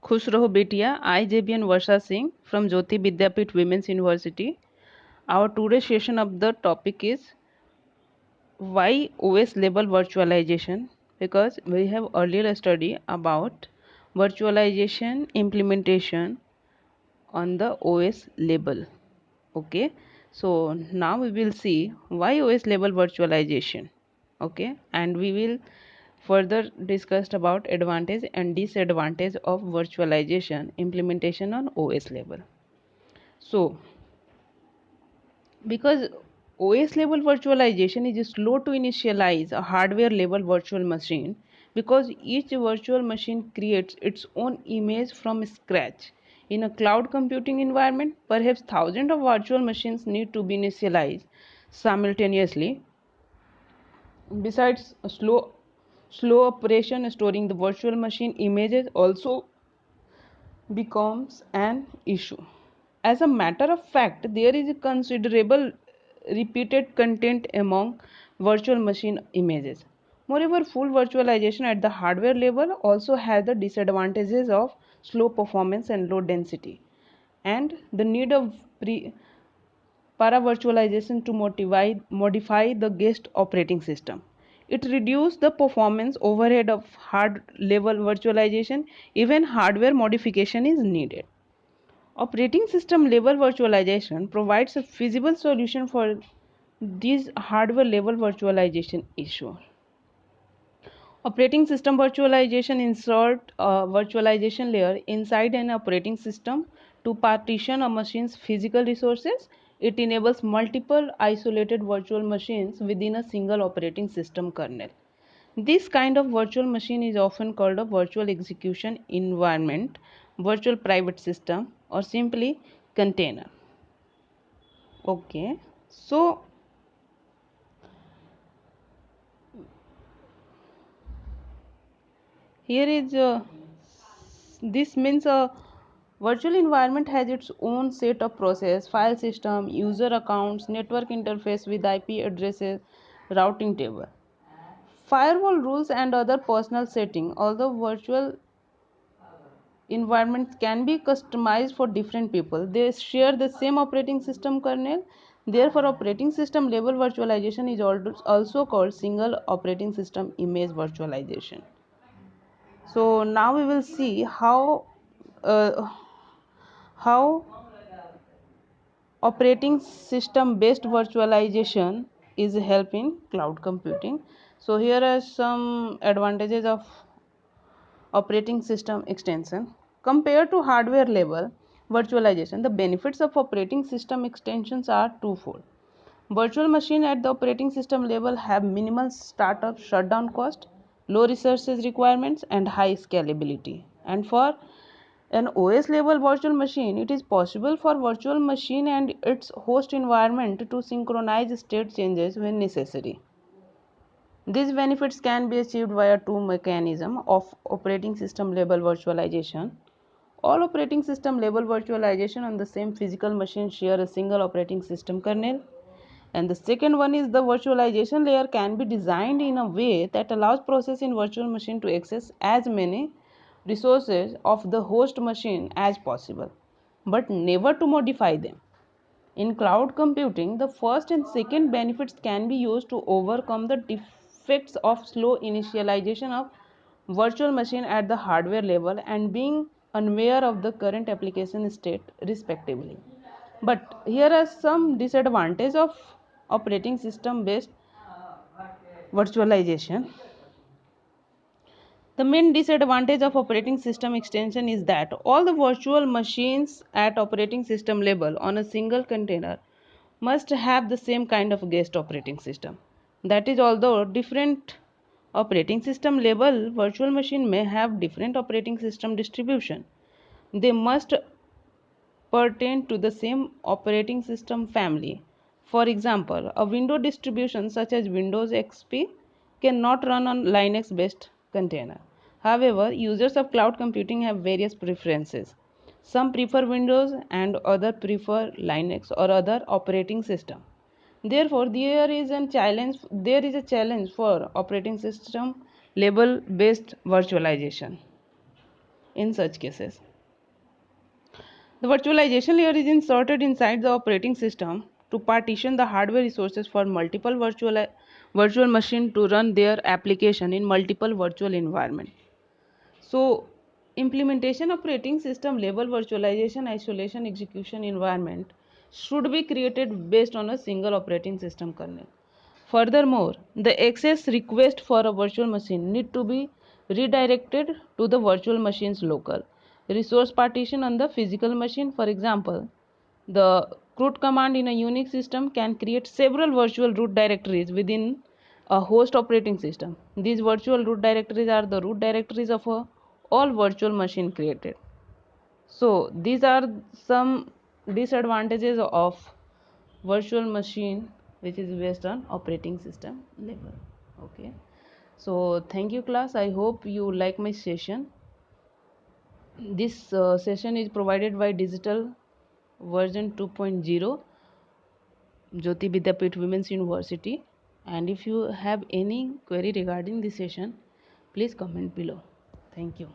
खुश रहो बेटिया. I, JBN Varsha Singh from Jyoti Vidyapeeth Women's University. Our today's session of the topic is why OS level virtualization, because we have earlier studied about virtualization implementation on the OS level. Okay, so now we will see why OS level virtualization. Okay, and we will further discussed about advantage and disadvantage of virtualization implementation on OS level. So because OS level virtualization is slow to initialize a hardware level virtual machine, because each virtual machine creates its own image from scratch. In a cloud computing environment, perhaps thousands of virtual machines need to be initialized simultaneously. Besides slow operation, storing the virtual machine images also becomes an issue. As a matter of fact, there is a considerable repeated content among virtual machine images. Moreover, full virtualization at the hardware level also has the disadvantages of slow performance and low density, and the need of para-virtualization to modify the guest operating system. It reduces the performance overhead of hard-level virtualization. Even hardware modification is needed. Operating system level virtualization provides a feasible solution for this hardware level virtualization issue. Operating system virtualization insert a virtualization layer inside an operating system to partition a machine's physical resources. It enables multiple isolated virtual machines within a single operating system kernel. This kind of virtual machine is often called a virtual execution environment, virtual private system, or simply container. Okay, so here is this means a virtual environment has its own set of process, file system, user accounts, network interface with IP addresses, routing table, firewall rules, and other personal setting. Although virtual environments can be customized for different people, they share the same operating system kernel. Therefore, operating system level virtualization is also called single operating system image virtualization. So now we will see uh, how operating system based virtualization is helping cloud computing. So here are some advantages of operating system extension compared to hardware level virtualization. The benefits of operating system extensions are twofold. Virtual machine at the operating system level have minimal startup shutdown cost, low resources requirements, and high scalability. And for an OS level virtual machine, it is possible for virtual machine and its host environment to synchronize state changes when necessary. These benefits can be achieved via two mechanisms of operating system level virtualization. All operating system level virtualization on the same physical machine share a single operating system kernel. And the second one is the virtualization layer can be designed in a way that allows process in virtual machine to access as many resources of the host machine as possible, but never to modify them. In cloud computing, the first and second benefits can be used to overcome the defects of slow initialization of virtual machine at the hardware level and being unaware of the current application state respectively. But here are some disadvantages of operating system based virtualization. The main disadvantage of operating system extension is that all the virtual machines at operating system level on a single container must have the same kind of guest operating system. That is, although different operating system level virtual machine may have different operating system distribution, they must pertain to the same operating system family. For example, a Windows distribution such as Windows XP cannot run on Linux based container. However, users of cloud computing have various preferences. Some prefer Windows and others prefer Linux or other operating system. Therefore, there is a challenge for operating system level based virtualization. in such cases. The virtualization layer is inserted inside the operating system to partition the hardware resources for multiple virtual machine to run their application in multiple virtual environment. So, implementation operating system level virtualization isolation execution environment should be created based on a single operating system kernel. Furthermore, the access request for a virtual machine need to be redirected to the virtual machine's local resource partition on the physical machine. For example, the root command in a Unix system can create several virtual root directories within a host operating system. These virtual root directories are the root directories of all virtual machine created. So these are some disadvantages of virtual machine which is based on operating system level. Okay, so thank you class, I hope you like my session. This session is provided by digital version 2.0 Jyoti Vidyapeeth Women's University, and if you have any query regarding this session, please comment below. Thank you.